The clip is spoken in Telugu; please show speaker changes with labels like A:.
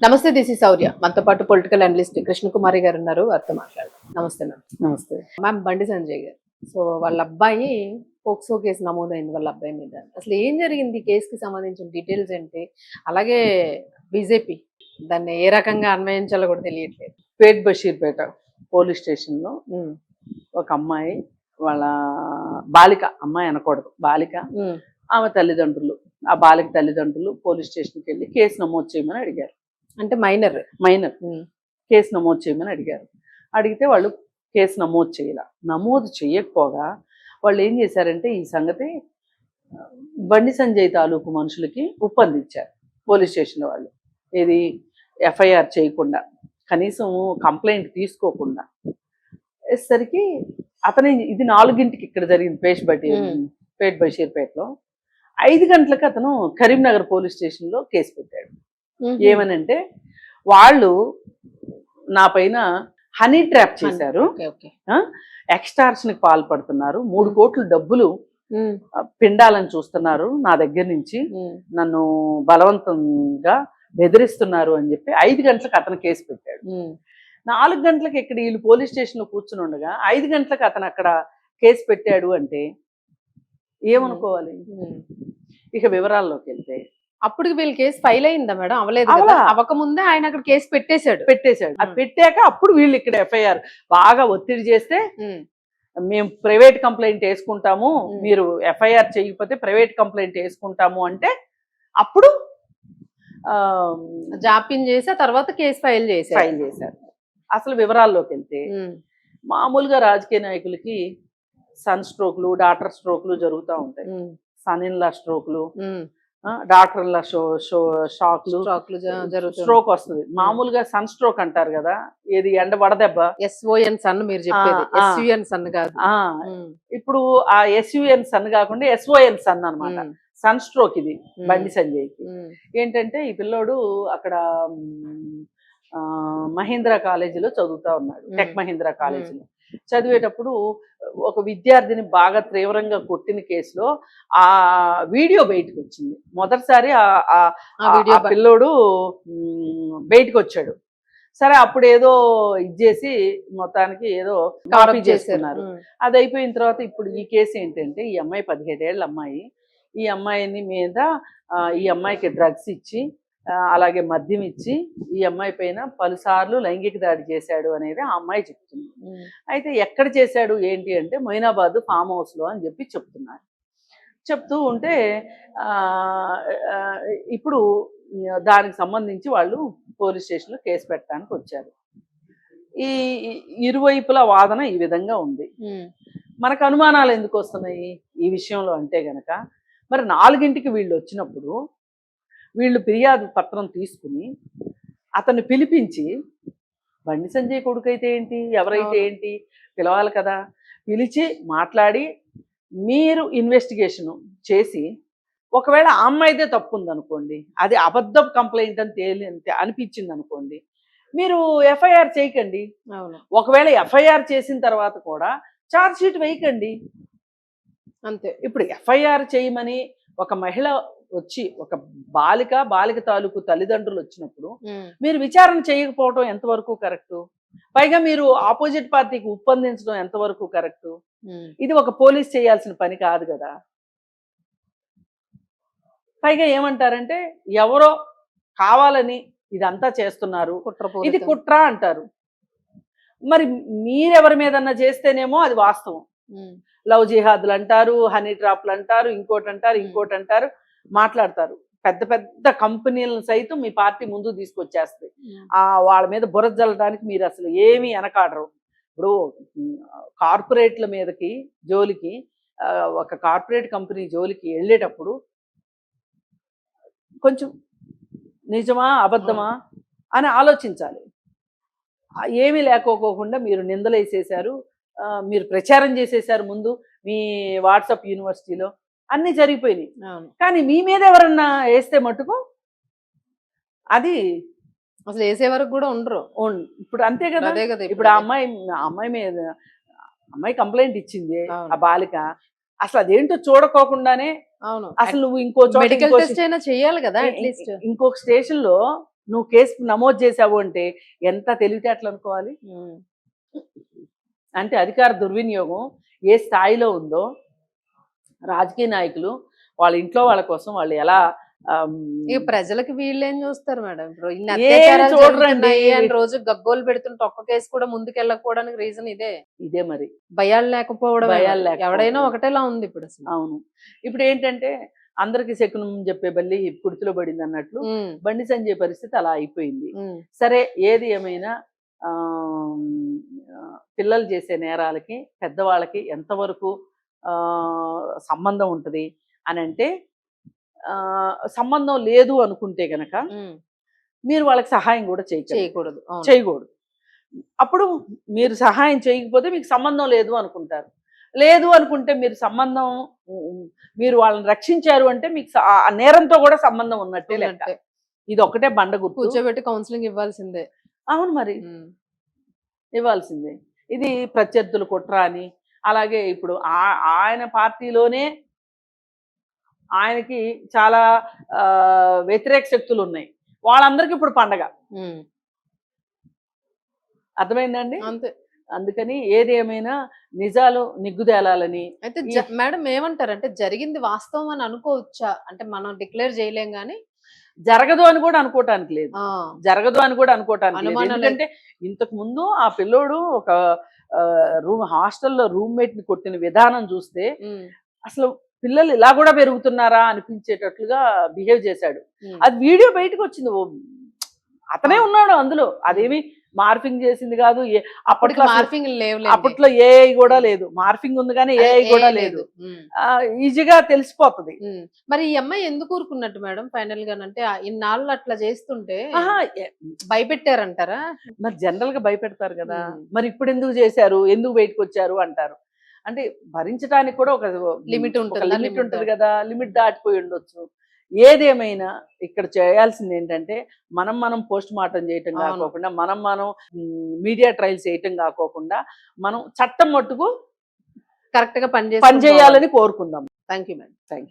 A: నమస్తే, దిస్ ఇస్ శౌర్య. మనతో పాటు పొలిటికల్ అనలిస్ట్ కృష్ణకుమారి గారు ఉన్నారు. వారితో మాట్లాడదాం. నమస్తే మ్యామ్.
B: నమస్తే.
A: మ్యామ్, బండి సంజయ్ గారు. సో వాళ్ళ అబ్బాయి పోక్సో కేసు నమోదైంది వాళ్ళ అబ్బాయి మీద. అసలు ఏం జరిగింది? ఈ కేసుకి సంబంధించిన డీటెయిల్స్ ఏంటి? అలాగే బీజేపీ దాన్ని ఏ రకంగా అన్వయించాలో కూడా తెలియట్లేదు.
B: పేట్ బషీర్పేట పోలీస్ స్టేషన్లో ఒక అమ్మాయి, వాళ్ళ బాలిక, అమ్మాయి అనకూడదు, బాలిక, ఆమె తల్లిదండ్రులు, ఆ బాలిక తల్లిదండ్రులు పోలీస్ స్టేషన్కి వెళ్ళి కేసు నమోదు చేయమని అడిగారు.
A: అంటే మైనర్
B: కేసు నమోదు చేయమని అడిగారు. అడిగితే వాళ్ళు కేసు నమోదు చేయాల. నమోదు చేయకపోగా వాళ్ళు ఏం చేశారంటే ఈ సంగతి బండి సంజయ్ తాలూకు మనుషులకి ఒప్పందించారు పోలీస్ స్టేషన్ వాళ్ళు. ఇది ఎఫ్ఐఆర్ చేయకుండా, కనీసం కంప్లైంట్ తీసుకోకుండా వేసరికి అతని ఇది 4ంటికి ఇక్కడ జరిగింది పేట్ బషీర్పేటలో. 5 గంటలకు అతను కరీంనగర్ పోలీస్ స్టేషన్లో కేసు పెట్టాడు. ఏమనంటే వాళ్ళు నా పైన హనీ ట్రాప్ చేశారు, ఎక్స్టార్షన్కి పాల్పడుతున్నారు, 3 కోట్ల డబ్బులు పిండాలని చూస్తున్నారు నా దగ్గర నుంచి, నన్ను బలవంతంగా బెదిరిస్తున్నారు అని చెప్పి 5 గంటలకు అతను కేసు పెట్టాడు. 4 గంటలకు ఇక్కడ వీళ్ళు పోలీస్ స్టేషన్లో కూర్చుని ఉండగా 5 గంటలకు అతను అక్కడ కేసు పెట్టాడు అంటే ఏమనుకోవాలి? ఇక వివరాల్లోకి వెళ్తే
A: అప్పటికి వీళ్ళు కేసు ఫైల్ అయిందా మేడం? అవలేదు కదా? అవ్వకముందే ఆయన అక్కడ కేసు పెట్టేశాడు.
B: అది పెట్టాక అప్పుడు వీళ్ళు ఇక్కడ ఎఫ్ఐఆర్ బాగా ఒత్తిడి చేస్తే మేము ప్రైవేట్ కంప్లైంట్ వేసుకుంటాము, మీరు ఎఫ్ఐఆర్ చేయకపోతే ప్రైవేట్ కంప్లైంట్ వేసుకుంటాము అంటే అప్పుడు
A: జాప్యం చేసి తర్వాత కేసు ఫైల్ చేశారు.
B: అసలు వివరాల్లోకి వెళ్తే మామూలుగా రాజకీయ నాయకులకి సన్ స్ట్రోక్లు, డాటర్ స్ట్రోక్లు జరుగుతూ ఉంటాయి. సన్ ఇన్ లా స్ట్రోక్లు, డాక్టర్ లా షాక్లు, స్ట్రోక్ వస్తుంది. మామూలుగా సన్ స్ట్రోక్ అంటారు కదా, ఏది ఎండ వడదెబ్బ,
A: SON సన్ మీరు చెప్పేది, SUN సన్ కాదు.
B: ఇప్పుడు ఆ SUN సన్ కాకుండా SON సన్ అన్నమాట, సన్ స్ట్రోక్. ఇది బండి సంజయ్కి ఏంటంటే ఈ పిల్లోడు అక్కడ మహీంద్రా కాలేజీలో చదువుతా ఉన్నాడు, టెక్ మహీంద్రా కాలేజీలో చదివేటప్పుడు ఒక విద్యార్థిని బాగా తీవ్రంగా కొట్టిన కేసులో ఆ వీడియో బయటకు వచ్చింది. మొదటిసారి ఆ పిల్లోడు బయటకు వచ్చాడు. సరే, అప్పుడు ఏదో ఇది చేసి మొత్తానికి ఏదో కాపీ చేసుకున్నారు. అది అయిపోయిన తర్వాత ఇప్పుడు ఈ కేసు ఏంటంటే ఈ అమ్మాయి 17 ఏళ్ళ అమ్మాయి. ఈ అమ్మాయిని మీద ఈ అమ్మాయికి డ్రగ్స్ ఇచ్చి అలాగే మద్యం ఇచ్చి ఈ అమ్మాయి పైన పలుసార్లు లైంగిక దాడి చేశాడు అనేది ఆ అమ్మాయి చెప్తుంది. అయితే ఎక్కడ చేశాడు ఏంటి అంటే మొయినాబాద్ ఫామ్ హౌస్లో అని చెప్పి చెప్తున్నారు. చెప్తూ ఉంటే ఇప్పుడు దానికి సంబంధించి వాళ్ళు పోలీస్ స్టేషన్లో కేసు పెట్టడానికి వచ్చారు. ఈ ఇరువైపుల వాదన ఈ విధంగా ఉంది. మనకు అనుమానాలు ఎందుకు వస్తున్నాయి ఈ విషయంలో అంటే గనక, మరి 4ంటికి వీళ్ళు వచ్చినప్పుడు వీళ్ళు ఫిర్యాదు పత్రం తీసుకుని అతన్ని పిలిపించి, బండి సంజయ్ కొడుకు అయితే ఏంటి, ఎవరైతే ఏంటి పిలవాలి కదా, పిలిచి మాట్లాడి మీరు ఇన్వెస్టిగేషన్ చేసి ఒకవేళ ఆ అమ్మాయిదే తప్పు ఉందనుకోండి, అది అబద్ధ కంప్లైంట్ అని అనిపించింది అనుకోండి, మీరు ఎఫ్ఐఆర్ చేయకండి. ఒకవేళ ఎఫ్ఐఆర్ చేసిన తర్వాత కూడా ఛార్జ్ షీట్ వేయకండి, అంతే. ఇప్పుడు ఎఫ్ఐఆర్ చేయమని ఒక మహిళ వచ్చి, ఒక బాలిక తాలూకు తల్లిదండ్రులు వచ్చినప్పుడు మీరు విచారణ చేయకపోవడం ఎంతవరకు కరెక్టు? పైగా మీరు ఆపోజిట్ పార్టీకి ఒప్పందించడం ఎంతవరకు కరెక్టు? ఇది ఒక పోలీస్ చేయాల్సిన పని కాదు కదా. పైగా ఏమంటారంటే ఎవరో కావాలని ఇదంతా చేస్తున్నారు, ఇది కుట్ర అంటారు. మరి మీరెవరి మీదన్నా చేస్తేనేమో అది వాస్తవం. లవ్ జిహాద్లు అంటారు, హనీ ట్రాప్లు అంటారు, ఇంకోటి అంటారు, మాట్లాడతారు. పెద్ద పెద్ద కంపెనీలను సైతం మీ పార్టీ ముందు తీసుకొచ్చేస్తుంది. వాళ్ళ మీద బురద జల్లడానికి మీరు అసలు ఏమీ వెనకాడరు. ఇప్పుడు కార్పొరేట్ల మీదకి జోలికి, ఒక కార్పొరేట్ కంపెనీ జోలికి వెళ్ళేటప్పుడు కొంచెం నిజమా అబద్ధమా అని ఆలోచించాలి. ఏమీ లేకపోకుండా మీరు నిందలేసేశారు, మీరు ప్రచారం చేసేసారు ముందు మీ వాట్సాప్ యూనివర్సిటీలో, అన్నీ జరిగిపోయినాయి. కానీ మీ మీద ఎవరన్నా వేస్తే మటుకు అది
A: అసలు వేసే వరకు కూడా ఉండరు.
B: ఇప్పుడు అంతే కదా. ఇప్పుడు ఆ అమ్మాయి కంప్లైంట్ ఇచ్చింది, ఆ బాలిక. అసలు అదేంటో చూడకోకుండానే అసలు నువ్వు ఇంకో
A: మెడికల్ టెస్ట్ అయినా చేయాలి కదా,
B: ఇంకొక స్టేషన్ లో నువ్వు కేసు నమోదు చేసావు అంటే ఎంత తెలివితేటలు అనుకోవాలి. అంటే అధికార దుర్వినియోగం ఏ స్థాయిలో ఉందో, రాజకీయ నాయకులు వాళ్ళ ఇంట్లో వాళ్ళ కోసం వాళ్ళు ఎలా
A: ఇక ప్రజలకు వీళ్ళేం చూస్తారు మేడం, ఇప్పుడు ఇన్ని
B: ఏమి
A: అత్యాచారాలు
B: చూడరండి.
A: జరుగుతున్నాయి అని రోజు గగ్గోలు పెడుతుంటే ఒక్క కేసు కూడా ముందుకు వెళ్ళకపోవడానికి రీజన్ ఇదే
B: మరి
A: భయాలు లేకపోవడం.
B: భయాలు లేకపోవడం.
A: ఎవడైనా ఒకటేలా ఉంది ఇప్పుడు అసలు.
B: అవును. ఇప్పుడు ఏంటంటే అందరికి శకునం చెప్పే బల్లి కుర్తిలో పడింది అన్నట్లు బండి సంజయ్ పరిస్థితి అలా అయిపోయింది. సరే, ఏది ఏమైనా పిల్లలు చేసే నేరాలకి పెద్దవాళ్ళకి ఎంతవరకు సంబంధం ఉంటుంది అని అంటే, సంబంధం లేదు అనుకుంటే గనక మీరు వాళ్ళకి సహాయం కూడా చేయకూడదు. అప్పుడు మీరు సహాయం చేయకపోతే మీకు సంబంధం లేదు అనుకుంటారు. లేదు అనుకుంటే మీరు వాళ్ళని రక్షించారు అంటే మీకు ఆ నేరంతో కూడా సంబంధం ఉన్నట్టే లెక్క. ఇది ఒకటే బండ గుర్తు.
A: కూర్చోబెట్టి కౌన్సిలింగ్ ఇవ్వాల్సిందే.
B: అవును, మరి ఇవ్వాల్సిందే. ఇది ప్రత్యర్థులు కుట్ర అని, అలాగే ఇప్పుడు ఆయన పార్టీలోనే ఆయనకి చాలా వ్యతిరేక శక్తులు ఉన్నాయి, వాళ్ళందరికీ ఇప్పుడు పండగ. అర్థమైందండి?
A: అంతే.
B: అందుకని ఏది ఏమైనా నిజాలు నిగ్గుదేలాలని.
A: అయితే మేడం ఏమంటారంటే, జరిగింది వాస్తవం అని అనుకోవచ్చా? అంటే మనం డిక్లేర్ చేయలేం గానీ
B: జరగదు అని కూడా అనుకోవటానికి లేదు. ఎందుకంటే ఇంతకు ముందు ఆ పిల్లోడు ఒక హాస్టల్లో రూమ్మేట్ ని కొట్టిన విధానం చూస్తే అసలు పిల్లలు ఇలా కూడా పెరుగుతున్నారా అనిపించేటట్లుగా బిహేవ్ చేశాడు. అది వీడియో బయటకు వచ్చింది, అతనే ఉన్నాడు అందులో. అదేమి మార్ఫింగ్ చేసింది కాదు. అప్పట్లో ఏఐ కూడా లేదు, మార్ఫింగ్ ఉంది కానీ ఏఐ కూడా లేదు. ఈజీగా తెలిసిపోతుంది.
A: మరి ఈ అమ్మాయి ఎందుకు ఊరుకున్నట్టు మేడం ఫైనల్ గా? అంటే ఇన్నాళ్ళు అట్లా చేస్తుంటే భయపెట్టారంటారా?
B: మరి జనరల్ గా భయపెడతారు కదా. మరి ఇప్పుడు ఎందుకు చేశారు, ఎందుకు బయటకు వచ్చారు అంటారు. అంటే భరించడానికి కూడా ఒక లిమిట్ ఉంటుంది కదా, లిమిట్ దాటిపోయి ఉండొచ్చు. ఏదేమైనా ఇక్కడ చేయాల్సింది ఏంటంటే, మనం పోస్ట్ మార్టం చేయటం కాకోకుండా, మనం మీడియా ట్రయల్స్ చేయటం కాకోకుండా, మనం చట్టం మట్టుకు
A: కరెక్ట్ గా పని
B: చేయాలని కోరుకుందాం.
A: Thank you madam.
B: Thank you.